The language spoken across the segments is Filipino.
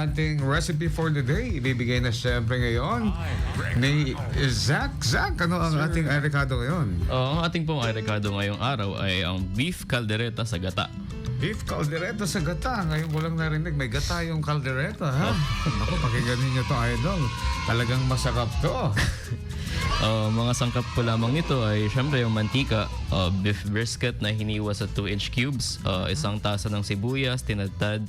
Ating recipe for the day, ibibigay na syempre ngayon ni Zach. Zach, ano ang ating recado ngayon? Ang ating pong recado ngayong araw ay ang beef caldereta sa gata. Beef caldereta sa gata. Ngayon ko lang narinig, may gata yung caldereta, ha? Naku, pakinggan ninyo to, idol. Talagang masarap to. Mga sangkap po lamang nito ay syempre yung mantika, beef brisket na hiniwa sa 2-inch cubes, isang tasa ng sibuyas, tinadtad,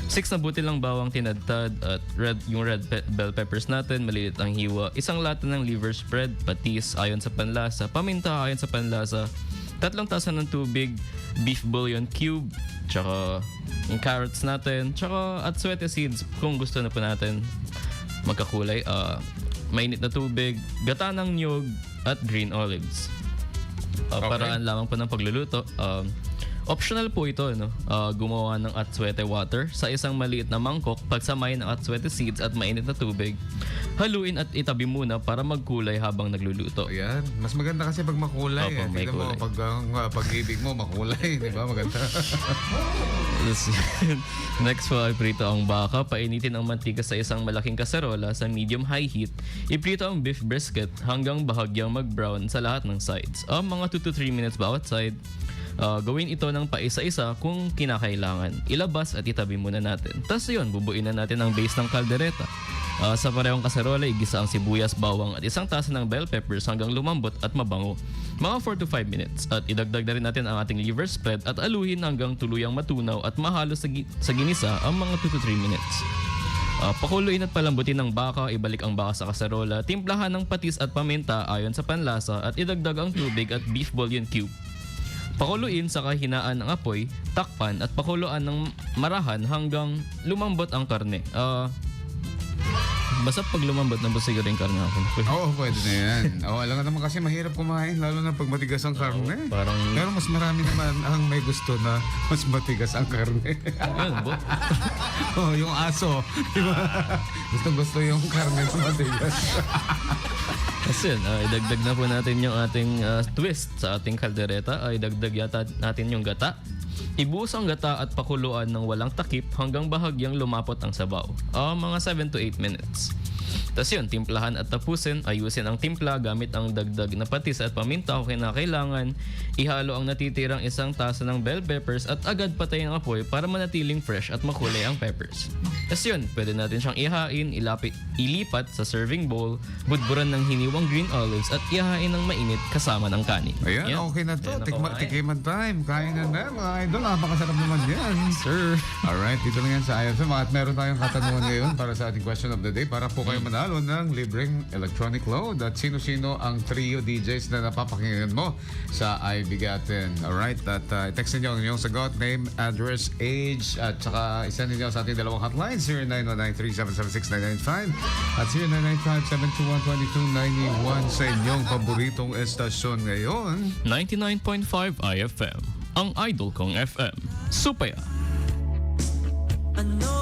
6 na butil ng bawang tinadtad at yung red bell peppers natin, malilit ang hiwa. Isang lata ng liver spread, patis ayon sa panlasa, paminta ayon sa panlasa, 3 tasa ng tubig, beef bouillon cube, tsaka yung carrots natin, tsaka atsuete seeds kung gusto na po natin magkakulay. Mainit na tubig, gata ng niyog at green olives. Paraan lamang po ng pagluluto. Optional po ito, no? Gumawa ng atsuete water sa isang maliit na mangkok, pagsamahin ng atsuete seeds at mainit na tubig. Haluin at itabi muna para magkulay habang nagluluto. Ayan, mas maganda kasi pag makulay. Opo, may Tignan mo, kulay. pag ang pag-ibig mo makulay, di ba? Maganda. Next po ay prito ang baka. Painitin ang mantika sa isang malaking kaserola sa medium-high heat. Iprito ang beef brisket hanggang bahagyang mag-brown sa lahat ng sides. Mga 2 to 3 minutes bawat side. Gawin ito ng paisa-isa kung kinakailangan. Ilabas at itabi muna natin. Tapos yun, bubuin na natin ang base ng kaldereta. Sa parehong kaserola, igisa ang sibuyas, bawang at isang tasa ng bell peppers hanggang lumambot at mabango. Mga 4 to 5 minutes. At idagdag na rin natin ang ating liver spread at aluhin hanggang tuluyang matunaw at mahalo sa ginisa ang mga 2 to 3 minutes. Pakuluin at palambutin ng baka, ibalik ang baka sa kaserola, timplahan ng patis at paminta ayon sa panlasa at idagdag ang tubig at beef bouillon cube. Pakuluin sa kahinaan ng apoy, takpan at pakuluan ng marahan hanggang lumambot ang karne. Basta pag lumambot na ba siguro yung karne ako? Oo, pwede na yan. Alam nga naman kasi mahirap kumain, lalo na pag matigas ang karne. Parang... Pero mas marami naman ang may gusto na mas matigas ang karne. Yun, bo? Yung aso. Diba? Gusto yung karne na matigas. Kasi yun, idagdag na po natin yung ating twist sa ating kaldereta. Idagdag yata natin yung gata. Ibuhos ang gata at pakuluan ng walang takip hanggang bahagyang lumapot ang sabaw. Mga 7 to 8 minutes. Tapos yun, timplahan at tapusin. Ayusin ang timpla gamit ang dagdag na patis at paminta kung kinakailangan. Ihalo ang natitirang isang tasa ng bell peppers at agad patayin ang apoy para manatiling fresh at makulay ang peppers. Tapos yun, pwede natin siyang ihain, ilipat sa serving bowl, budburan ng hiniwang green olives at ihain ng mainit kasama ng kanin. Ayan, Yan. okay na to. Ayan na po, Tikiman time. Kain na na, mga idol. Napakasarap naman yan. Sir. Alright, dito na yan sa IFM. At meron tayong katanungan ngayon para sa ating question of the day para po kayo manalo ng libreng electronic load. At sino-sino ang trio DJs na napapakinggan mo sa iBigatin. Alright, at text ninyo ang inyong sagot, name, address, age, at saka isend ninyo sa ating dalawang hotline, 0919-3776-995 at 0995-721-2291 sa inyong paboritong estasyon ngayon. 99.5 IFM, ang idol kong FM. Supaya. I know